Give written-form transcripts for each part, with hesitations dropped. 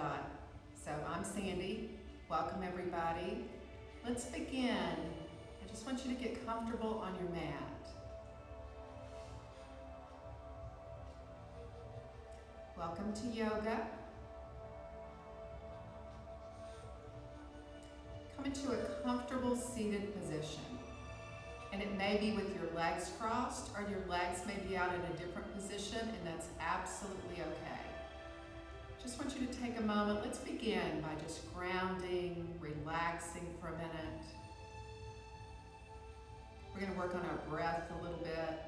dot. So I'm Sandy. Welcome everybody. Let's begin. I just want you to get comfortable on your mat. Welcome to yoga. Come into a comfortable seated position. And it may be with your legs crossed or your legs may be out in a different position, and that's absolutely okay. Just want you to take a moment. Let's begin by just grounding, relaxing for a minute. We're going to work on our breath a little bit.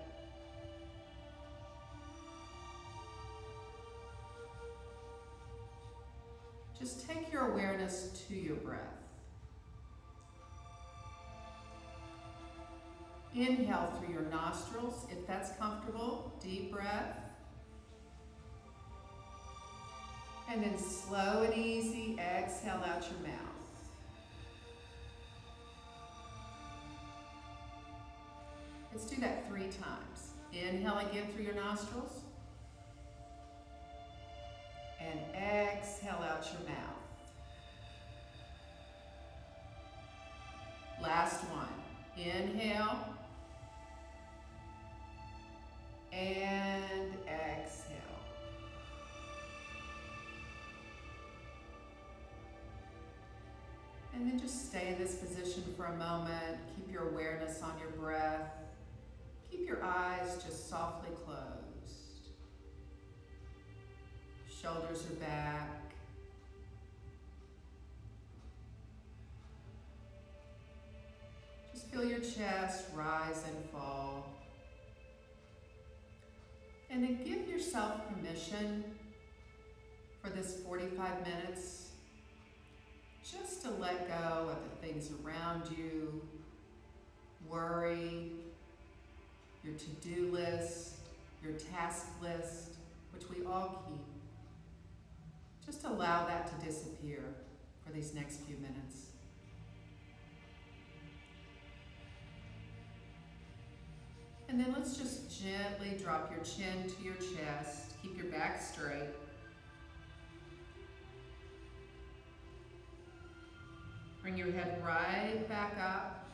Just take your awareness to your breath. Inhale through your nostrils, if that's comfortable. Deep breath. And then slow and easy, exhale out your mouth. Let's do that 3 times. Inhale again through your nostrils. And exhale out your mouth. Last one. Inhale. And exhale. And then just stay in this position for a moment. Keep your awareness on your breath. Keep your eyes just softly closed. Shoulders are back. Just feel your chest rise and fall. And then give yourself permission for this 45 minutes just to let go of the things around you, worry, your to-do list, your task list, which we all keep. Just allow that to disappear for these next few minutes. And then let's just gently drop your chin to your chest. Keep your back straight. Bring your head right back up.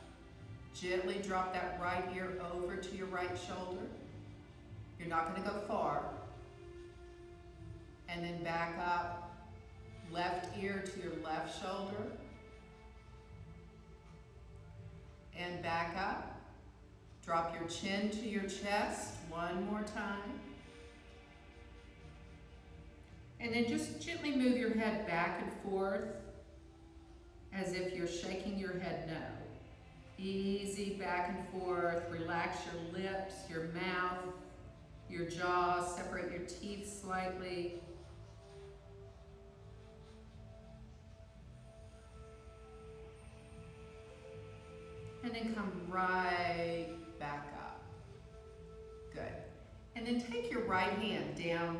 Gently drop that right ear over to your right shoulder. You're not going to go far. And then back up. Left ear to your left shoulder. And back up. Drop your chin to your chest one more time. And then just gently move your head back and forth as if you're shaking your head no. Easy back and forth. Relax your lips, your mouth, your jaw. Separate your teeth slightly. And then come right back up. Good. And then take your right hand down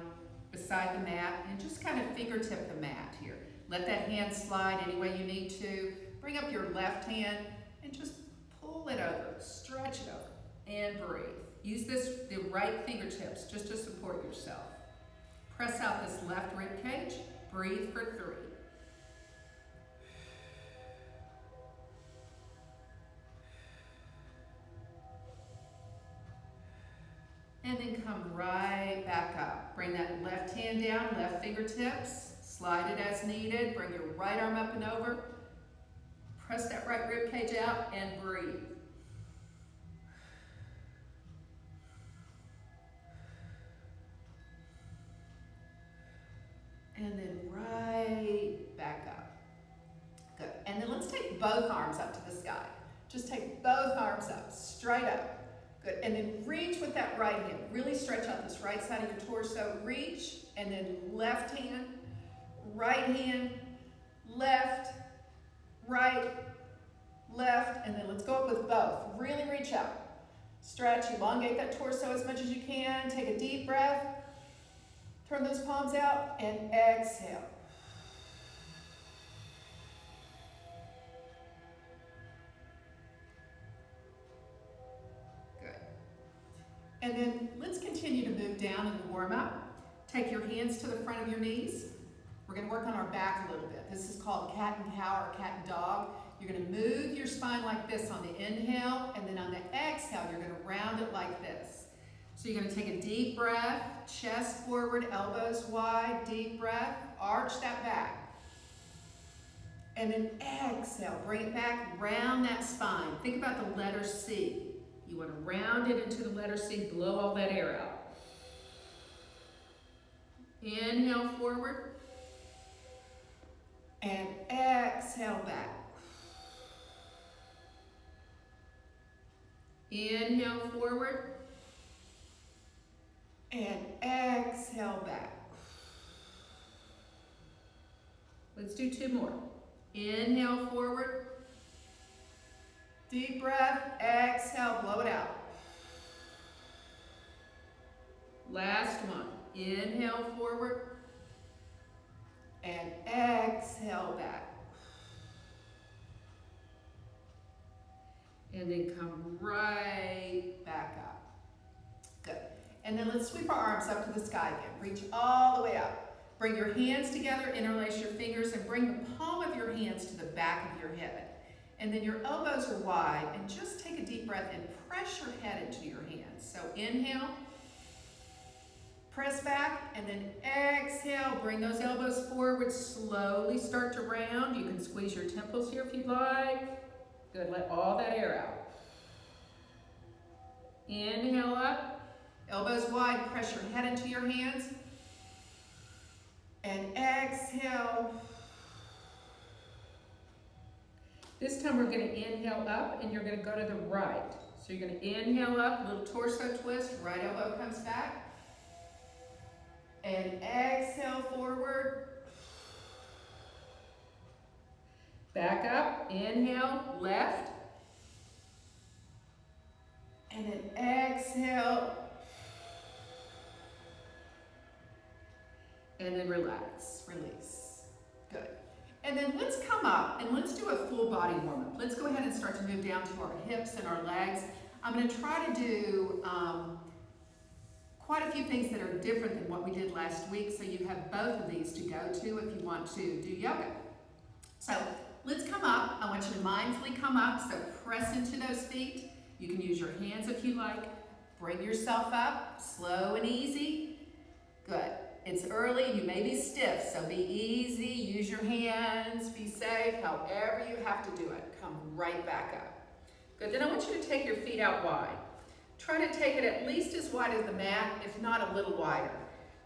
beside the mat and just kind of fingertip the mat here. Let that hand slide any way you need to. Bring up your left hand and just pull it over, stretch it over, and breathe. Use the right fingertips just to support yourself. Press out this left rib cage. Breathe for 3. And then come right back up. Bring that left hand down, left fingertips. Slide it as needed. Bring your right arm up and over. Press that right rib cage out and breathe. And then right back up. Good. And then let's take both arms up to the sky. Just take both arms up, straight up. Good, and then reach with that right hand. Really stretch out this right side of your torso. Reach, and then left hand, right hand, left, right, left, and then let's go up with both. Really reach out. Stretch, elongate that torso as much as you can. Take a deep breath. Turn those palms out, and exhale. And then let's continue to move down in the warm-up. Take your hands to the front of your knees. We're gonna work on our back a little bit. This is called cat and cow or cat and dog. You're gonna move your spine like this on the inhale, and then on the exhale, you're gonna round it like this. So you're gonna take a deep breath, chest forward, elbows wide, deep breath, arch that back. And then exhale, bring it back, round that spine. Think about the letter C. You wanna round it into the letter C, blow all that air out. Inhale forward, and exhale back. Inhale forward, and exhale back. Let's do 2 more. Inhale forward, deep breath, exhale, blow it out. Last one. Inhale forward, and exhale back. And then come right back up. Good. And then let's sweep our arms up to the sky again. Reach all the way up. Bring your hands together, interlace your fingers, and bring the palm of your hands to the back of your head. And then your elbows are wide, and just take a deep breath and press your head into your hands. So inhale, press back, and then exhale. Bring those elbows forward, slowly start to round. You can squeeze your temples here if you'd like. Good, let all that air out. Inhale up, elbows wide, press your head into your hands. And exhale. This time we're gonna inhale up and you're gonna go to the right. So you're gonna inhale up, little torso twist, right elbow comes back. And exhale forward. Back up, inhale, left. And then exhale. And then relax, release. Good. And then let's come up and let's do a full body warm-up. Let's go ahead and start to move down to our hips and our legs. I'm gonna try to do quite a few things that are different than what we did last week, so you have both of these to go to if you want to do yoga. So let's come up. I want you to mindfully come up, so press into those feet. You can use your hands if you like. Bring yourself up, slow and easy. Good. It's early, you may be stiff, so be easy, use your hands, be safe, however you have to do it. Come right back up. Good, then I want you to take your feet out wide. Try to take it at least as wide as the mat, if not a little wider.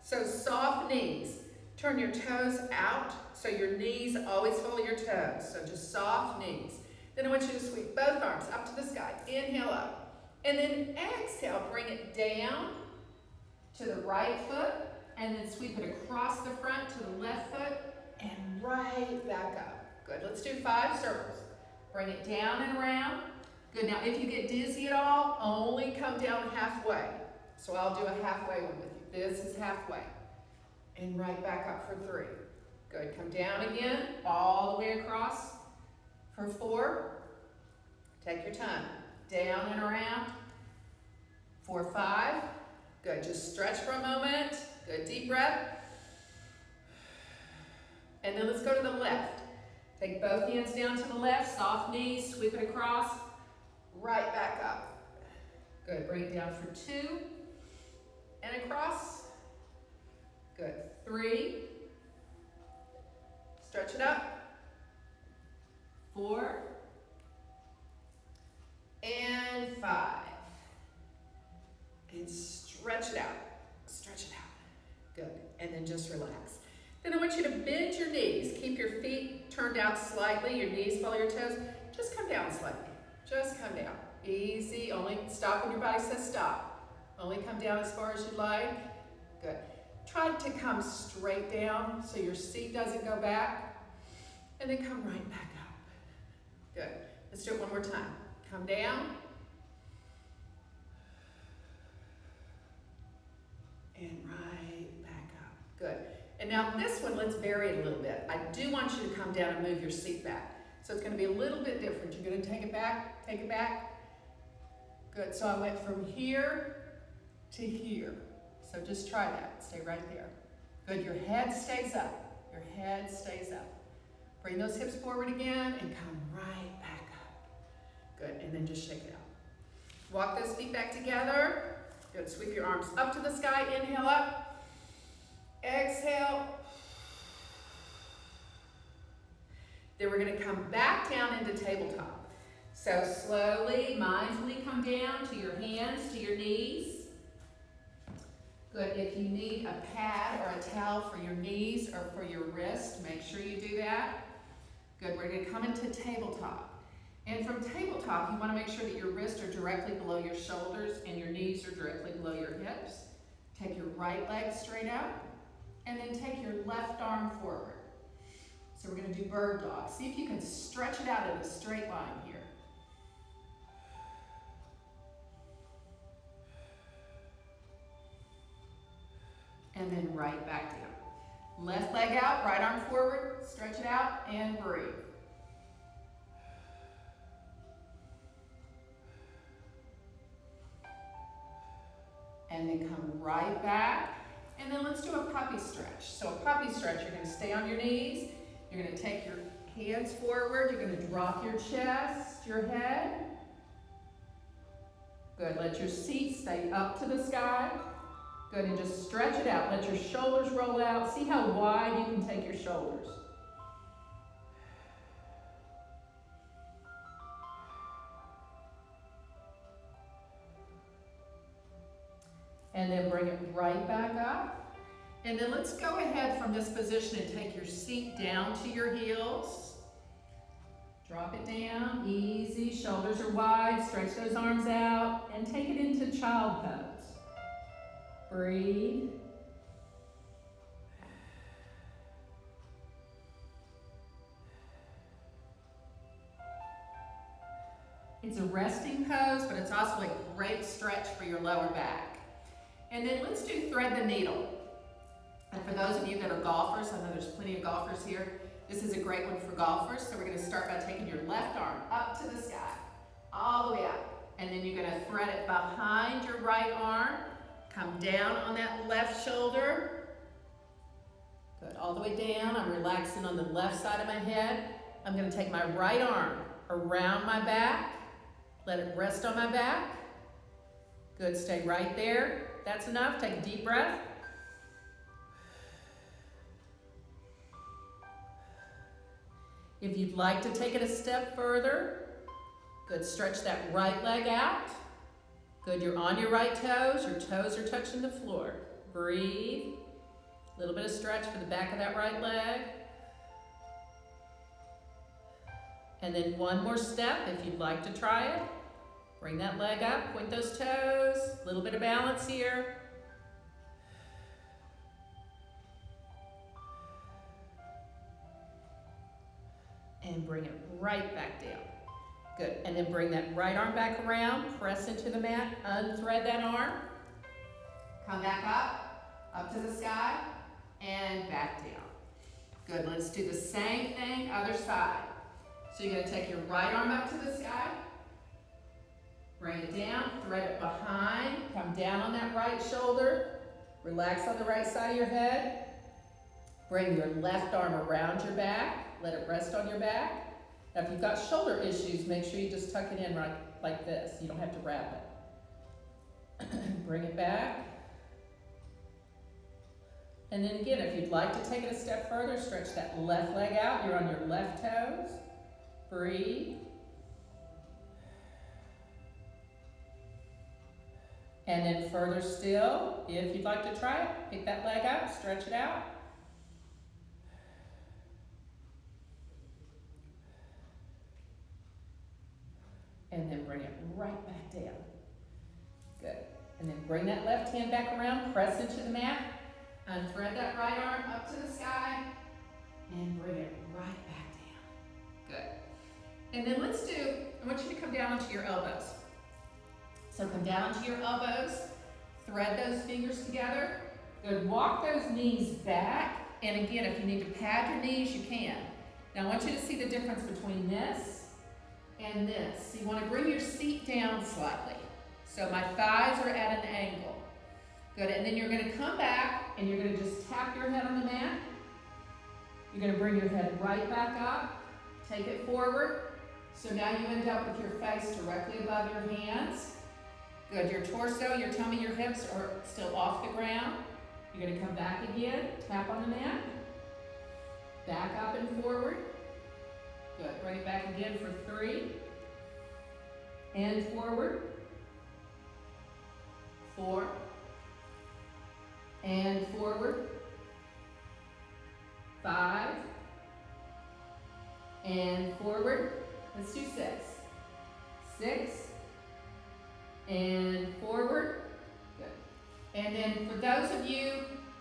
So soft knees. Turn your toes out, so your knees always follow your toes. So just soft knees. Then I want you to sweep both arms up to the sky. Inhale up. And then exhale, bring it down to the right foot. And then sweep it across the front to the left foot and right back up. Good, let's do 5 circles. Bring it down and around. Good, now if you get dizzy at all, only come down halfway. So I'll do a halfway one with you. This is halfway. And right back up for 3. Good, come down again, all the way across for 4. Take your time. Down and around for 5. Good, just stretch for a moment. Good, deep breath. And then let's go to the left. Take both hands down to the left, soft knees, sweep it across, right back up. Good, bring it down for 2, and across. Good, 3. Stretch it up. 4. And 5. And stretch it out. Stretch it out. Good, and then just relax. Then I want you to bend your knees. Keep your feet turned out slightly, your knees follow your toes. Just come down slightly, just come down. Easy, only stop when your body says stop. Only come down as far as you like. Good. Try to come straight down so your seat doesn't go back. And then come right back up. Good, let's do it one more time. Come down. And right back up. Good. And now this one, let's vary it a little bit. I do want you to come down and move your seat back. So it's going to be a little bit different. You're going to take it back, take it back. Good. So I went from here to here. So just try that. Stay right there. Good. Your head stays up. Your head stays up. Bring those hips forward again and come right back up. Good, and then just shake it out. Walk those feet back together. Good, sweep your arms up to the sky, inhale up. Exhale. Then we're gonna come back down into tabletop. So slowly, mindfully come down to your hands, to your knees. Good, if you need a pad or a towel for your knees or for your wrist, make sure you do that. Good, we're gonna come into tabletop. And from tabletop, you wanna make sure that your wrists are directly below your shoulders and your knees are directly below your hips. Take your right leg straight out, and then take your left arm forward. So we're gonna do bird dog. See if you can stretch it out in a straight line here. And then right back down. Left leg out, right arm forward, stretch it out, and breathe. And then come right back. And then let's do a puppy stretch. So a puppy stretch, you're gonna stay on your knees, you're gonna take your hands forward, you're gonna drop your chest, your head. Good, let your seat stay up to the sky. Good, and just stretch it out. Let your shoulders roll out. See how wide you can take your shoulders. And then bring it right back up. And then let's go ahead from this position and take your seat down to your heels. Drop it down, easy, shoulders are wide, stretch those arms out, and take it into child pose. Breathe. It's a resting pose, but it's also a great stretch for your lower back. And then let's do thread the needle. And for those of you that are golfers, I know there's plenty of golfers here, this is a great one for golfers. So we're gonna start by taking your left arm up to the sky, all the way up. And then you're gonna thread it behind your right arm, come down on that left shoulder. Good, all the way down. I'm relaxing on the left side of my head. I'm gonna take my right arm around my back, let it rest on my back. Good, stay right there. That's enough, take a deep breath. If you'd like to take it a step further, good, stretch that right leg out. Good, you're on your right toes are touching the floor. Breathe, a little bit of stretch for the back of that right leg. And then one more step, if you'd like to try it. Bring that leg up, point those toes, a little bit of balance here. And bring it right back down. Good, and then bring that right arm back around, press into the mat, unthread that arm. Come back up to the sky, and back down. Good, let's do the same thing, other side. So you're gonna take your right arm up to the sky, bring it down, thread it behind, come down on that right shoulder, relax on the right side of your head, bring your left arm around your back, let it rest on your back. Now if you've got shoulder issues, make sure you just tuck it in right like this. You don't have to wrap it. Bring it back. And then again, if you'd like to take it a step further, stretch that left leg out. You're on your left toes. Breathe. And then further still, if you'd like to try it, pick that leg up, stretch it out. And then bring it right back down. Good. And then bring that left hand back around, press into the mat, unthread that right arm up to the sky, and bring it right back down. Good. And then I want you to come down onto your elbows. So come down onto your elbows, thread those fingers together. Good, walk those knees back. And again, if you need to pad your knees, you can. Now I want you to see the difference between this and this. So you want to bring your seat down slightly. So my thighs are at an angle. Good, and then you're going to come back and you're going to just tap your head on the mat. You're going to bring your head right back up, take it forward. So now you end up with your face directly above your hands. Good, your torso, your tummy, your hips are still off the ground. You're going to come back again, tap on the mat, back up and forward. Good, bring it back again for 3, and forward, 4, and forward, 5, and forward. Let's do 6. 6, and forward. Good. And then for those of you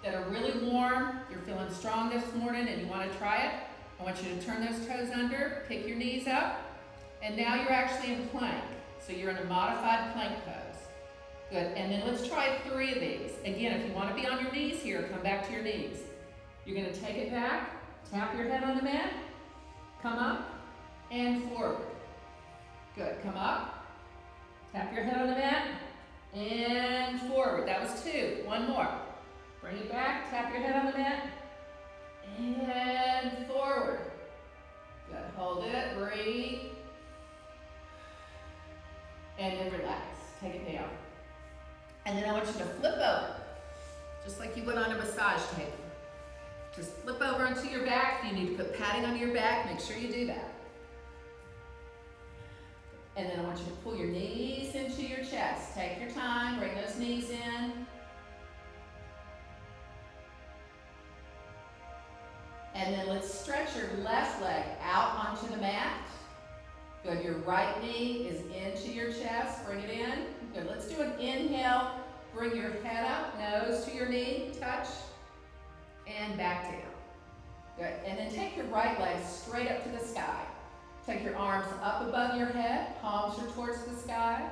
that are really warm, you're feeling strong this morning and you want to try it, I want you to turn those toes under, pick your knees up, and now you're actually in plank. So you're in a modified plank pose. Good, and then let's try 3 of these. Again, if you want to be on your knees here, come back to your knees. You're going to take it back, tap your head on the mat, come up, and forward. Good, come up, tap your head on the mat, and forward. That was 2, 1 more. Bring it back, tap your head on the mat, and forward. Good, hold it, breathe, and then relax, take it down. And then I want you to flip over, just like you would on a massage table. Just flip over onto your back. If you need to put padding on your back, make sure you do that. And then I want you to pull your knees into your chest. Take your time, bring those knees in. And then let's stretch your left leg out onto the mat. Good, your right knee is into your chest, bring it in. Good, let's do an inhale, bring your head up, nose to your knee, touch, and back down. Good, and then take your right leg straight up to the sky. Take your arms up above your head, palms are towards the sky.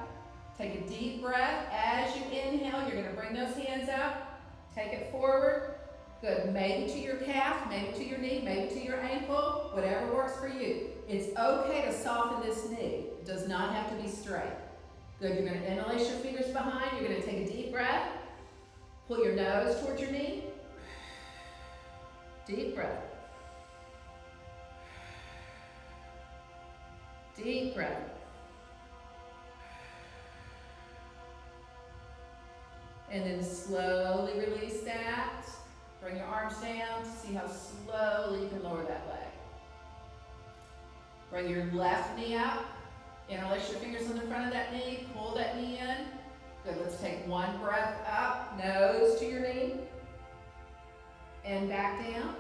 Take a deep breath. As you inhale, you're gonna bring those hands up, take it forward. Good, maybe to your calf, maybe to your knee, maybe to your ankle, whatever works for you. It's okay to soften this knee. It does not have to be straight. Good, you're gonna interlace your fingers behind, you're gonna take a deep breath, pull your nose towards your knee, deep breath. Deep breath. And then slowly release that. Bring your arms down. See how slowly you can lower that leg. Bring your left knee up. Interlace your fingers on the front of that knee. Pull that knee in. Good, let's take 1 breath up. Nose to your knee. And back down.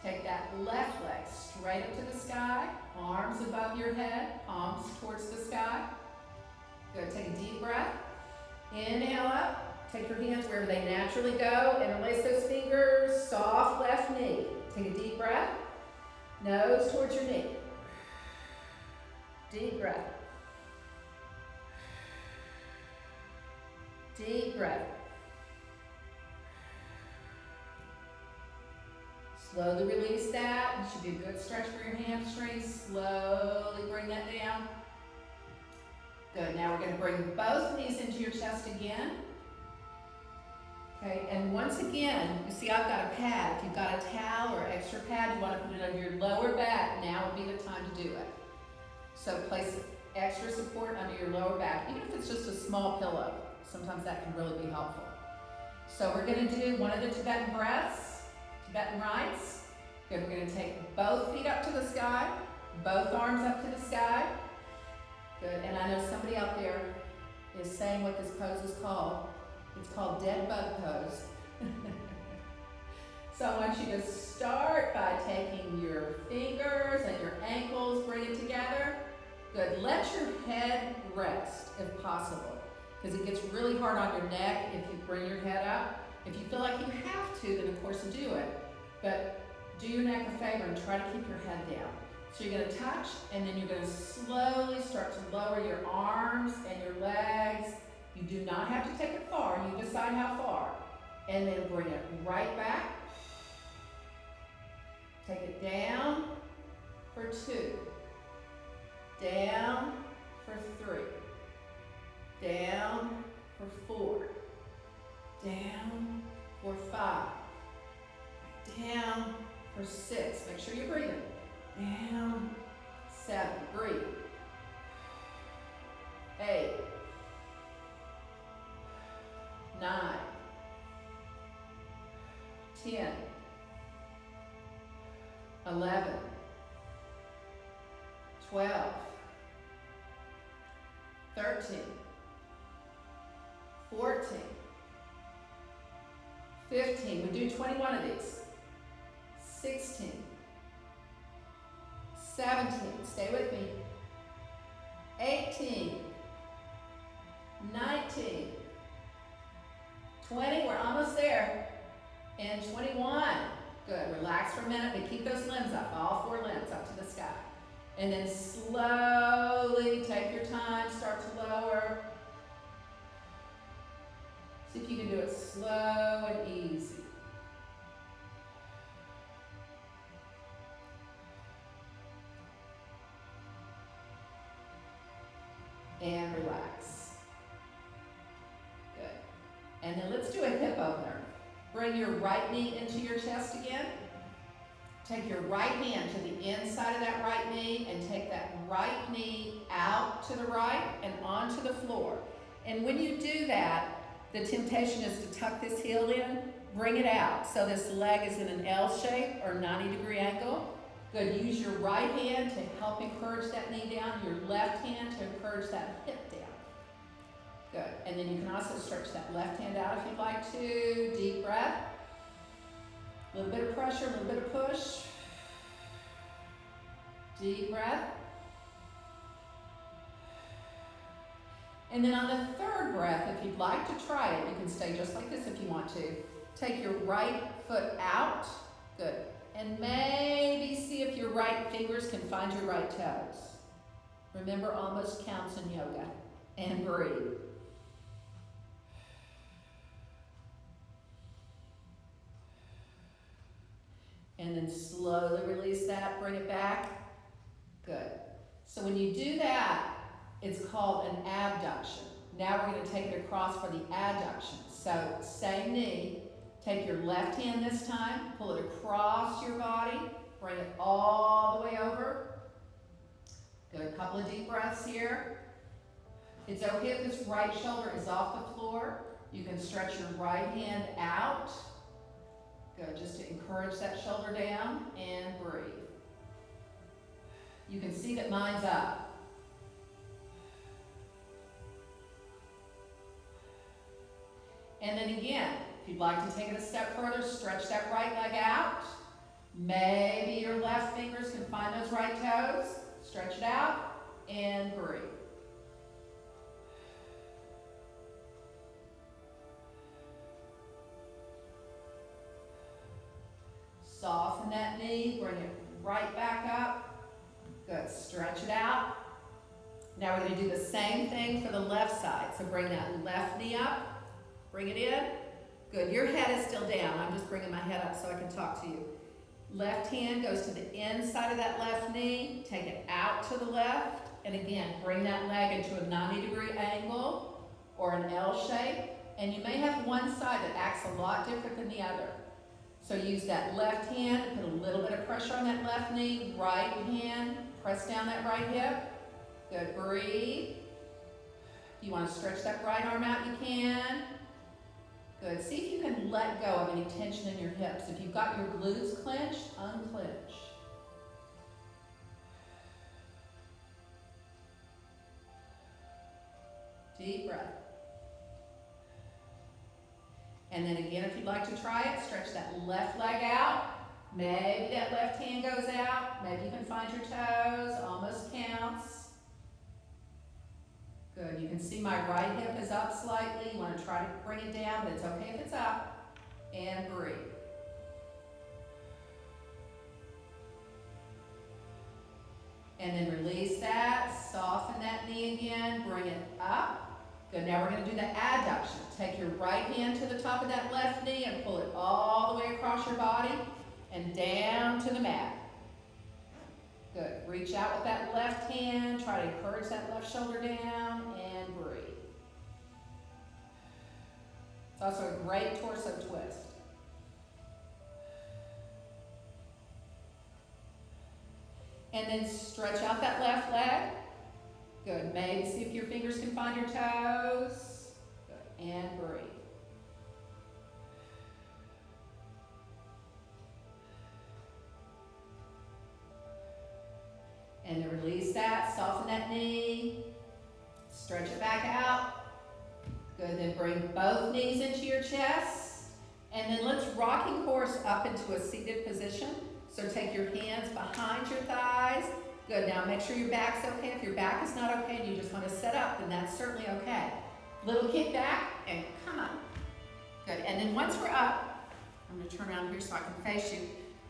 Take that left leg straight up to the sky. Arms above your head. Palms towards the sky. Good, take a deep breath. Inhale up. Take your hands wherever they naturally go. Interlace those fingers. Soft left knee. Take a deep breath. Nose towards your knee. Deep breath. Deep breath. Slowly release that. It should be a good stretch for your hamstrings. Slowly bring that down. Good, now we're going to bring both knees into your chest again. Okay, and once again, you see I've got a pad. If you've got a towel or extra pad, you want to put it on your lower back, now would be the time to do it. So place extra support under your lower back, even if it's just a small pillow. Sometimes that can really be helpful. So we're going to do one of the Tibetan breaths, Tibetan rites. Good, we're going to take both feet up to the sky, both arms up to the sky. Good, and I know somebody out there is saying what this pose is called. It's called dead bug pose. So I want you to start by taking your fingers and your ankles, bring it together. Good, let your head rest if possible, because it gets really hard on your neck if you bring your head up. If you feel like you have to, then of course do it, but do your neck a favor and try to keep your head down. So you're going to touch, and then you're going to slowly start to lower your arms and your legs. You do not have to take it far, you decide how far. And then bring it right back. Take it down for 2. Down for 3. Down for 4. Down for 5. Down For 6, make sure you're breathing. Down. 7, breathe. 8, 9, 10, 11, 12, 13, 14, 15, we do 21 of these, 16, 17, stay with me, 18, 19, 20, we're almost there, and 21. Good, relax for a minute, but keep those limbs up, all 4 limbs up to the sky. And then slowly take your time, start to lower. See if you can do it slow and easy. And relax. Good. And then let's do a hip opener. Bring your right knee into your chest again. Take your right hand to the inside of that right knee and take that right knee out to the right and onto the floor. And when you do that, the temptation is to tuck this heel in, bring it out. So this leg is in an L shape or 90-degree angle. Good, use your right hand to help encourage that knee down, your left hand to encourage that hip down. Good, and then you can also stretch that left hand out if you'd like to. Deep breath. A little bit of pressure, a little bit of push. Deep breath. And then on the 3rd breath, if you'd like to try it, you can stay just like this if you want to. Take your right foot out. Good. And maybe see if your right fingers can find your right toes. Remember, almost counts in yoga. And breathe. And then slowly release that, bring it back. Good. So when you do that, it's called an abduction. Now we're going to take it across for the adduction. So same knee, take your left hand this time, pull it across your body, bring it all the way over. Good, a couple of deep breaths here. It's okay if this right shoulder is off the floor. You can stretch your right hand out. Good, just to encourage that shoulder down and breathe. You can see that mine's up. And then again, if you'd like to take it a step further, stretch that right leg out. Maybe your left fingers can find those right toes. Stretch it out and breathe. Soften that knee, bring it right back up. Good, stretch it out. Now we're going to do the same thing for the left side. So bring that left knee up, bring it in. Good, your head is still down. I'm just bringing my head up so I can talk to you. Left hand goes to the inside of that left knee, take it out to the left, and again, bring that leg into a 90-degree angle or an L shape. And you may have one side that acts a lot different than the other. So use that left hand, put a little bit of pressure on that left knee, right hand, press down that right hip. Good, breathe. If you want to stretch that right arm out, you can. Good, see if you can let go of any tension in your hips. If you've got your glutes clenched, unclench. Deep breath. And then again, if you'd like to try it, stretch that left leg out. Maybe that left hand goes out. Maybe you can find your toes. Almost counts. Good. You can see my right hip is up slightly. You want to try to bring it down, but it's okay if it's up. And breathe. And then release that. Soften that knee again. Bring it up. Good, now we're going to do the adduction. Take your right hand to the top of that left knee and pull it all the way across your body and down to the mat. Good, reach out with that left hand, try to encourage that left shoulder down and breathe. It's also a great torso twist. And then stretch out that left leg. Good. Maybe see if your fingers can find your toes. Good. And breathe. And then release that. Soften that knee. Stretch it back out. Good. Then bring both knees into your chest. And then let's rocking horse up into a seated position. So take your hands behind your thighs. Good, now make sure your back's okay. If your back is not okay and you just want to sit up, then that's certainly okay. Little kick back and come up. Good, and then once we're up, I'm going to turn around here so I can face you.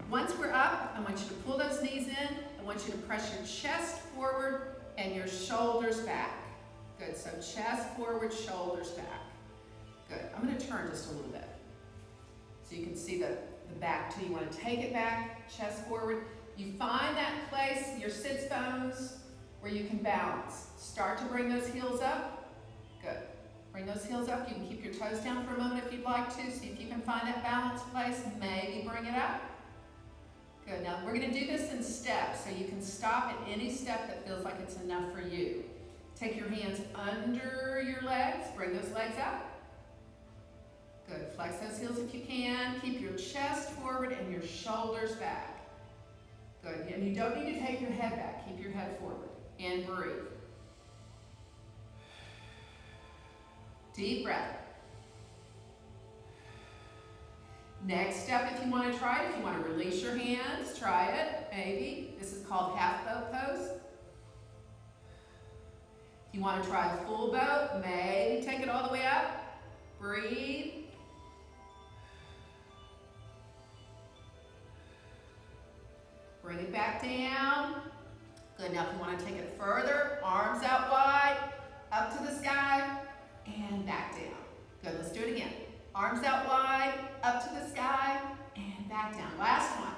Once we're up, I want you to pull those knees in. I want you to press your chest forward and your shoulders back. Good, so chest forward, shoulders back. Good, I'm going to turn just a little bit so you can see the back too. You want to take it back, chest forward. You find that place, your sits bones, where you can balance. Start to bring those heels up. Good. Bring those heels up. You can keep your toes down for a moment if you'd like to. See if you can find that balance place. Maybe bring it up. Good. Now we're going to do this in steps, so you can stop at any step that feels like it's enough for you. Take your hands under your legs. Bring those legs up. Good. Flex those heels if you can. Keep your chest forward and your shoulders back. Good. And you don't need to take your head back. Keep your head forward. And breathe. Deep breath. Next step, if you want to try it, if you want to release your hands, try it. Maybe. This is called half boat pose. If you want to try a full boat, maybe take it all the way up. Breathe. Bring it back down. Good. Now if you want to take it further, arms out wide, up to the sky, and back down. Good. Let's do it again. Arms out wide, up to the sky, and back down. Last one.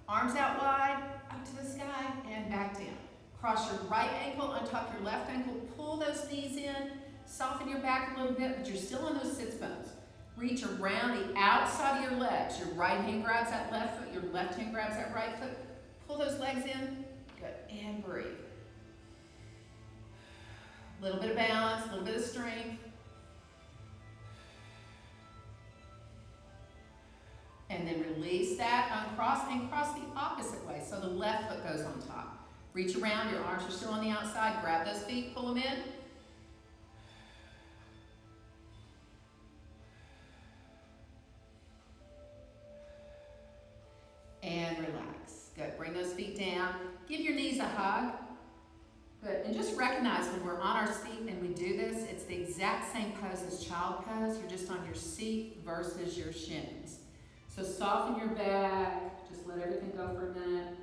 Arms out wide, up to the sky, and back down. Cross your right ankle on top of your left ankle. Pull those knees in. Soften your back a little bit, but you're still on those sits bones. Reach around the outside of your legs. Your right hand grabs that left foot. Your left hand grabs that right foot. Pull those legs in. Good. And breathe. A little bit of balance, a little bit of strength. And then release that, uncross, and cross the opposite way. So the left foot goes on top. Reach around, your arms are still on the outside. Grab those feet, pull them in. And relax. Good. Bring those feet down. Give your knees a hug. Good. And just recognize when we're on our seat and we do this, it's the exact same pose as child pose. You're just on your seat versus your shins. So soften your back. Just let everything go for a minute.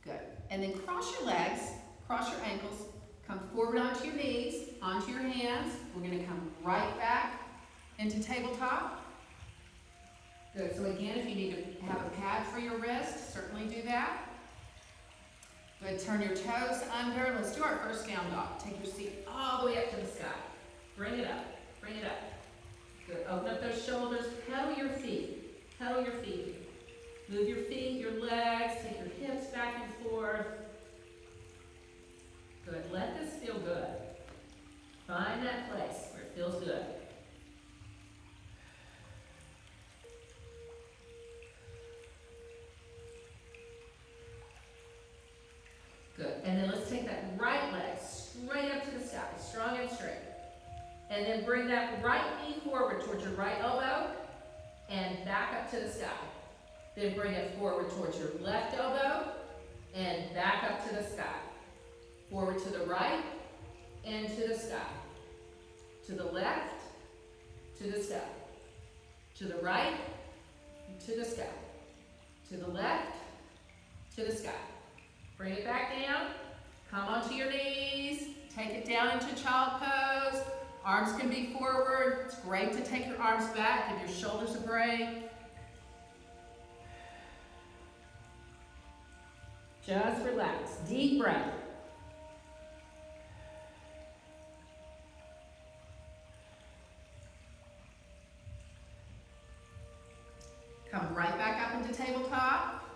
Good. And then cross your legs, cross your ankles. Come forward onto your knees, onto your hands. We're going to come right back into tabletop. Good. So again, if you need to have a pad for your wrist, certainly do that. Good. Turn your toes under. Let's do our first down dog. Take your seat all the way up to the sky. Bring it up. Bring it up. Good. Open up those shoulders. Pedal your feet. Pedal your feet. Move your feet, your legs. Take your hips back and forth. Good. Let this feel good. Find that place where it feels good. Good. And then let's take that right leg straight up to the sky, strong and straight. And then bring that right knee forward towards your right elbow and back up to the sky. Then bring it forward towards your left elbow and back up to the sky. Forward to the right and to the sky. To the left, to the sky. To the right, to the sky. To the left, to the sky. Bring it back down. Come onto your knees. Take it down into child pose. Arms can be forward. It's great to take your arms back. Give your shoulders a break. Just relax. Deep breath. Come right back up into tabletop.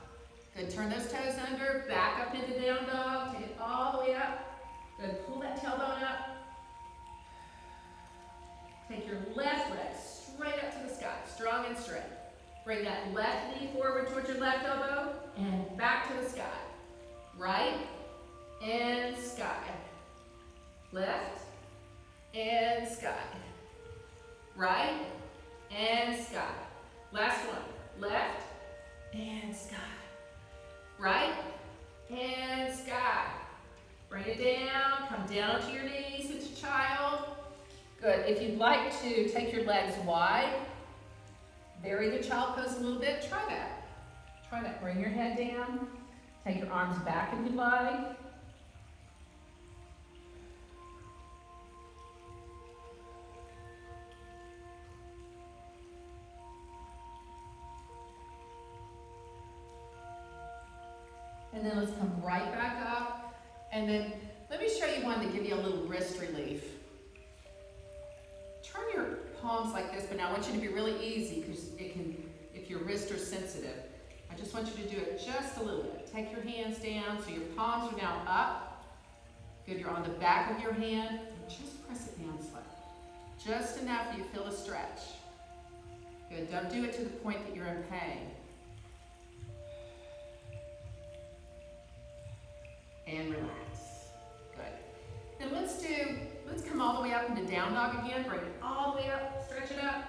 Good, turn those toes under, back up into down dog, take it all the way up. Good, pull that tailbone up. Take your left leg straight up to the sky, strong and straight. Bring that left knee forward towards your left elbow and back to the sky. Right and sky. Left and sky. Right and sky. Last one. Left and sky. Right and sky. Bring it down. Come down to your knees into child. Good. If you'd like to take your legs wide, vary the child pose a little bit, try that. Try that. Bring your head down. Take your arms back if you'd like. And then let's come right back up. And then let me show you one to give you a little wrist relief. Turn your palms like this, but now I want you to be really easy because it can, if your wrists are sensitive. I just want you to do it just a little bit. Take your hands down so your palms are now up. Good, you're on the back of your hand. Just press it down slightly. Just enough that you feel a stretch. Good, don't do it to the point that you're in pain. And relax. Good. Then let's come all the way up into down dog again. Bring it all the way up, stretch it up.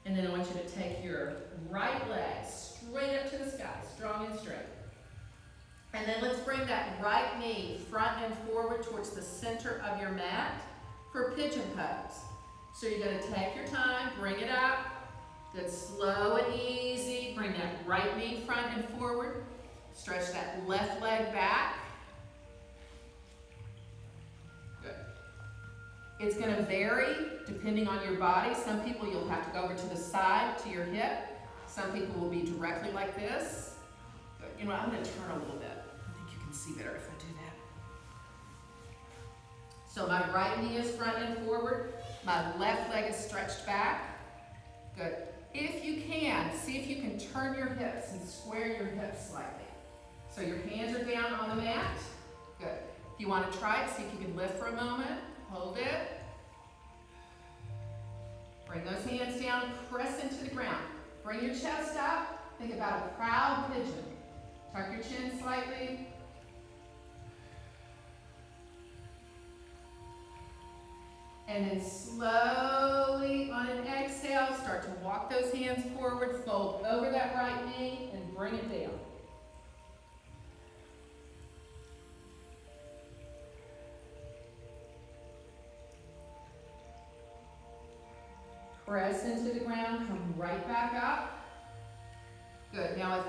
And then I want you to take your right leg straight up to the sky, strong and straight. And then let's bring that right knee front and forward towards the center of your mat for pigeon pose. So you're going to take your time, bring it up. Good, slow and easy. Bring that right knee front and forward. Stretch that left leg back. Good. It's going to vary depending on your body. Some people you'll have to go over to the side to your hip. Some people will be directly like this. Good. You know what, I'm going to turn a little bit. I think you can see better if I do that. So my right knee is front and forward. My left leg is stretched back. Good. If you can, see if you can turn your hips and square your hips slightly. So your hands are down on the mat. Good. If you want to try it, see if you can lift for a moment. Hold it. Bring those hands down, press into the ground. Bring your chest up. Think about a proud pigeon. Tuck your chin slightly. And then slowly, on an exhale, start to walk those hands forward, fold over that right knee, and bring it down. Press into the ground, come right back up. Good. Now, if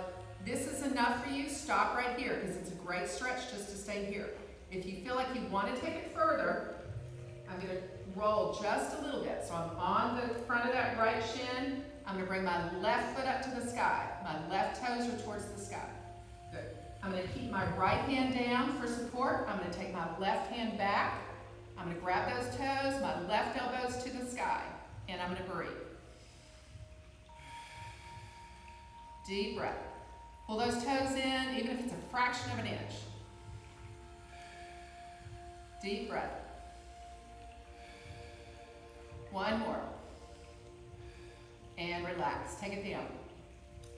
this is enough for you, stop right here, because it's a great stretch just to stay here. If you feel like you want to take it further, I'm going to roll just a little bit. So I'm on the front of that right shin. I'm going to bring my left foot up to the sky. My left toes are towards the sky. Good. I'm going to keep my right hand down for support. I'm going to take my left hand back. I'm going to grab those toes, my left elbows to the sky, and I'm going to breathe. Deep breath. Pull those toes in, even if it's a fraction of an inch. Deep breath. One more. And relax. Take it down.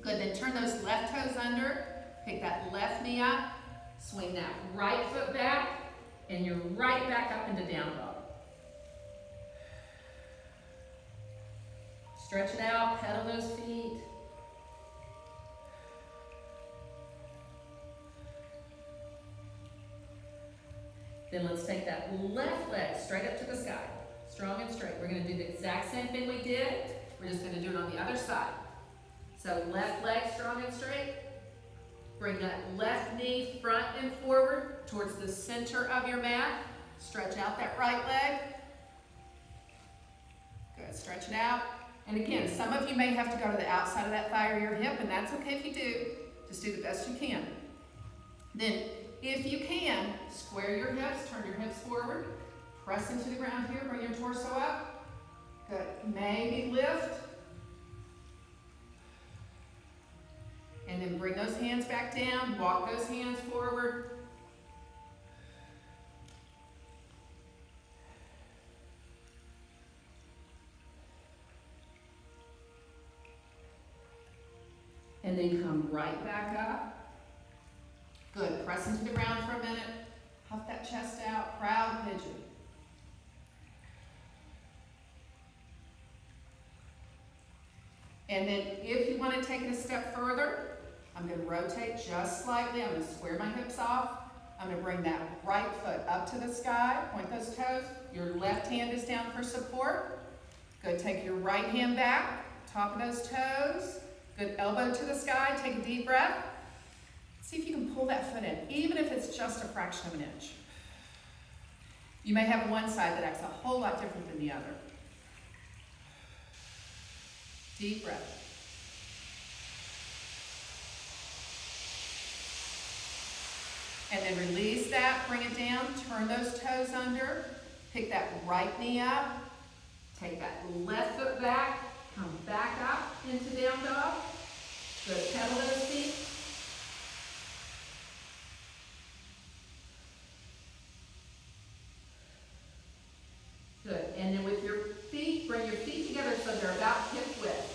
Good. Then turn those left toes under. Pick that left knee up. Swing that right foot back. And you're right back up into down dog. Stretch it out. Pedal those feet. Then let's take that left leg straight up to the sky. Strong and straight. We're going to do the exact same thing we did. We're just going to do it on the other side. So left leg strong and straight. Bring that left knee front and forward towards the center of your mat. Stretch out that right leg. Good. Stretch it out. And again, some of you may have to go to the outside of that thigh or your hip, and that's okay if you do. Just do the best you can. Then, if you can, square your hips, turn your hips forward. Press into the ground here, bring your torso up. Good. Maybe lift. And then bring those hands back down. Walk those hands forward. And then come right back up. Good. Press into the ground for a minute. Puff that chest out. Proud pigeon. And then if you want to take it a step further, I'm going to rotate just slightly. I'm going to square my hips off. I'm going to bring that right foot up to the sky. Point those toes. Your left hand is down for support. Good. Take your right hand back. Top of those toes. Good. Elbow to the sky. Take a deep breath. See if you can pull that foot in, even if it's just a fraction of an inch. You may have one side that acts a whole lot different than the other. Deep breath. And then release that, bring it down, turn those toes under, pick that right knee up, take that left foot back, come back up into down dog. Good, pedal those feet. Good, and then with your feet, bring your feet together so they're about hip width.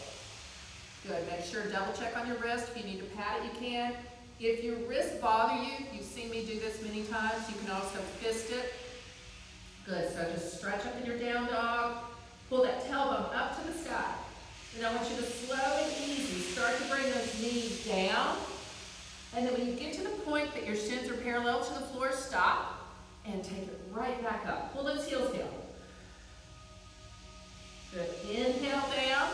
Good, make sure double check on your wrist. If you need to pat it, you can. If your wrists bother you, you've seen me do this many times, you can also fist it. Good, so just stretch up in your down dog. Pull that tailbone up to the sky. And I want you to slow and easy start to bring those knees down. And then when you get to the point that your shins are parallel to the floor, stop and take it right back up. Pull those heels down. Good, inhale down.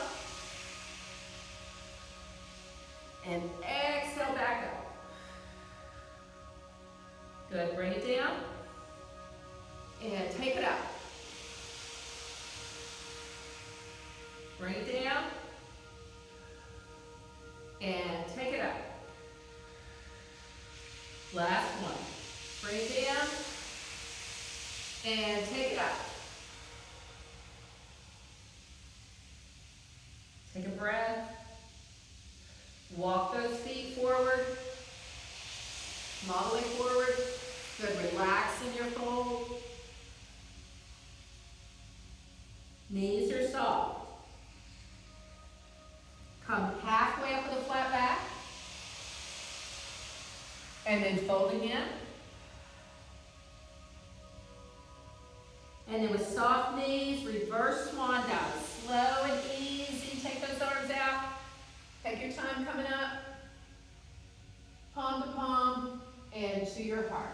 And exhale back up. Good, bring it down. And take it up. Bring it down. And take it up. Last one. Bring it down. And take it up. Take a breath. Walk those feet forward. Come all the way forward. Good, relax in your fold. Knees are soft. Come halfway up with a flat back. And then fold again. And then with soft knees, reverse swan down. Slow and easy. Take those arms out. Take your time coming up. Palm to palm and to your heart.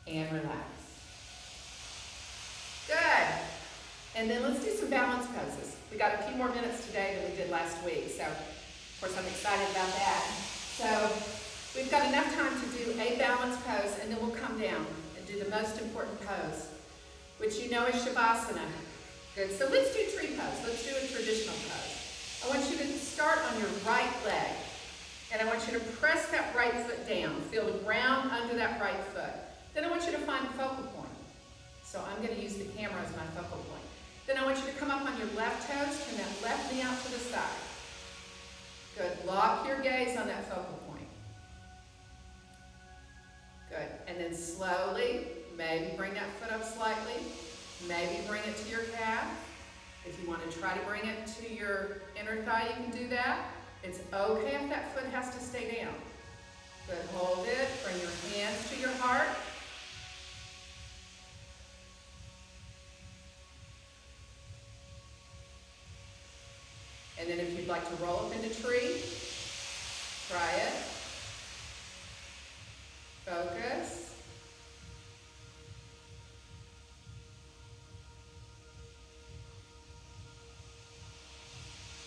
And relax. Good. And then let's do some balance poses. We got a few more minutes today than we did last week, so of course I'm excited about that. So we've got enough time to do a balance pose, and then we'll come down and do the most important pose, which you know is Savasana. Good. So let's do tree pose. Let's do a traditional pose. I want you to start on your right leg, and I want you to press that right foot down. Feel the ground under that right foot. Then I want you to find a focal point. So I'm going to use the camera as my focal point. Then I want you to come up on your left toes, turn that left knee out to the side. Good. Lock your gaze on that focal point. Good. And then slowly, maybe bring that foot up slightly. Maybe bring it to your calf. If you want to try to bring it to your inner thigh, you can do that. It's okay if that foot has to stay down. Good. Hold it. Bring your hands to your heart. And then if you'd like to roll up into tree, try it. Focus.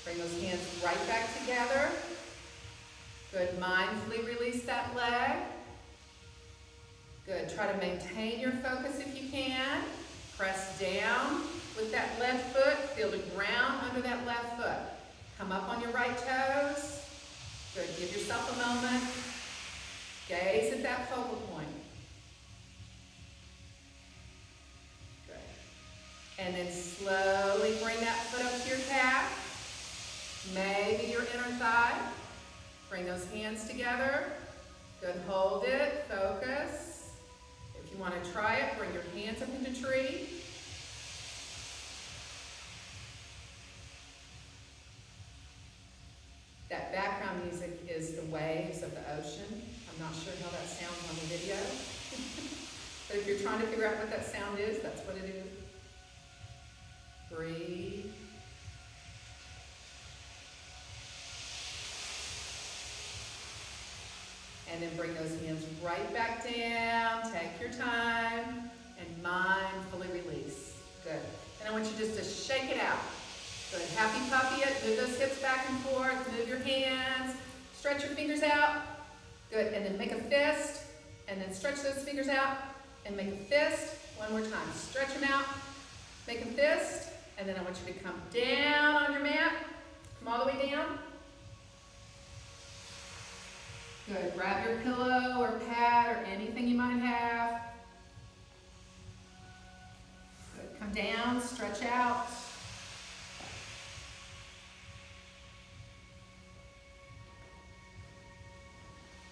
Bring those hands right back together. Good. Mindfully release that leg. Good. Try to maintain your focus if you can. Press down with that left foot. Feel the ground under that left foot. Come up on your right toes. Good, give yourself a moment. Gaze at that focal point. Good. And then slowly bring that foot up to your calf. Maybe your inner thigh. Bring those hands together. Good, hold it, focus. If you want to try it, bring your hands up into tree. That background music is the waves of the ocean. I'm not sure how that sounds on the video. But if you're trying to figure out what that sound is, that's what it is. Breathe. And then bring those hands right back down. Take your time and mindfully release. Good. And I want you just to shake it out. Good. Happy puppy it. Move those hips back and forth. Move your hands. Stretch your fingers out. Good. And then make a fist. And then stretch those fingers out. And make a fist. One more time. Stretch them out. Make a fist. And then I want you to come down on your mat. Come all the way down. Good. Grab your pillow or pad or anything you might have. Good. Come down, stretch out.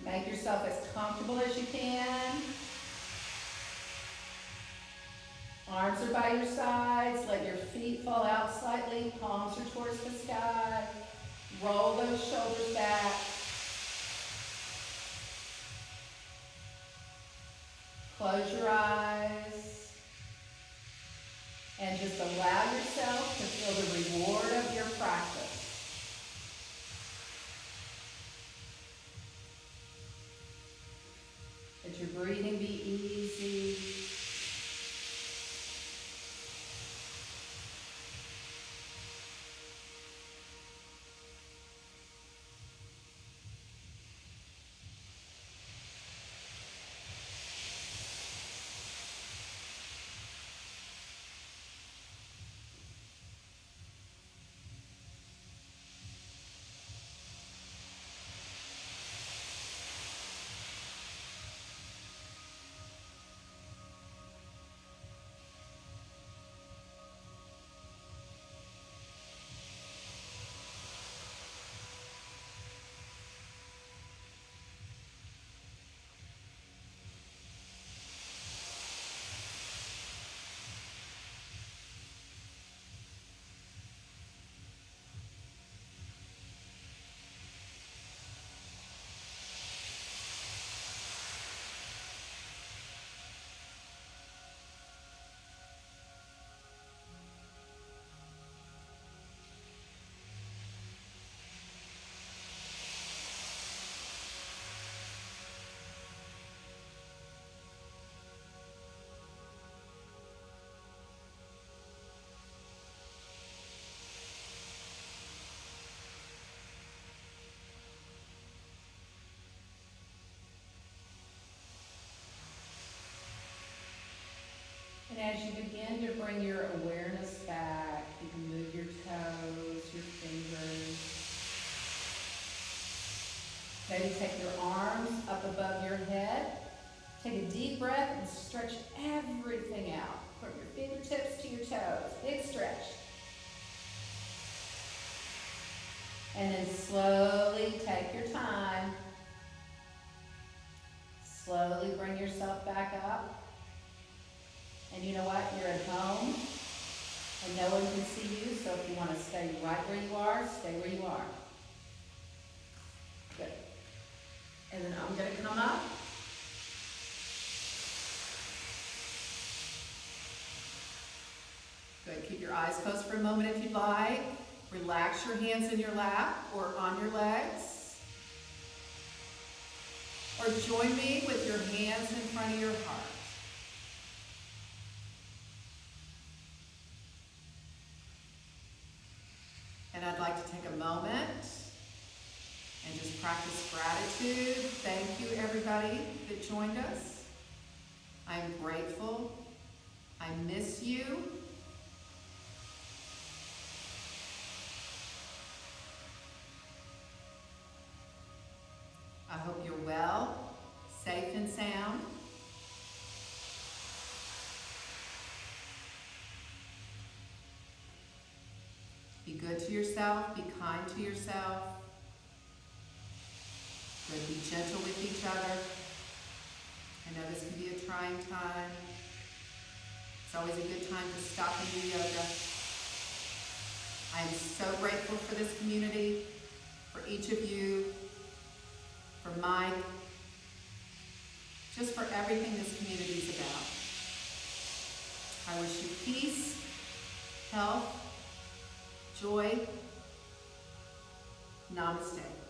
Make yourself as comfortable as you can. Arms are by your sides. Let your feet fall out slightly. Palms are towards the sky. Roll those shoulders back. Close your eyes and just allow yourself to feel the reward of your practice. Let your breathing be easy. And as you begin to bring your awareness back, you can move your toes, your fingers. Maybe take your arms up above your head. Take a deep breath and stretch everything out from your fingertips to your toes. Big stretch. And then slowly take your time. Slowly bring yourself back up. And you know what? You're at home and no one can see you, so if you want to stay right where you are, stay where you are. Good. And then I'm going to come up. Good. Keep your eyes closed for a moment if you'd like. Relax your hands in your lap or on your legs. Or join me with your hands in front of your heart. And I'd like to take a moment and just practice gratitude. Thank you, everybody that joined us. I'm grateful. I miss you. I hope you're well, safe and sound. Be good to yourself, be kind to yourself. Good, be gentle with each other. I know this can be a trying time. It's always a good time to stop and do yoga. I am so grateful for this community, for each of you, for Mike, just for everything this community is about. I wish you peace, health, joy. Namaste.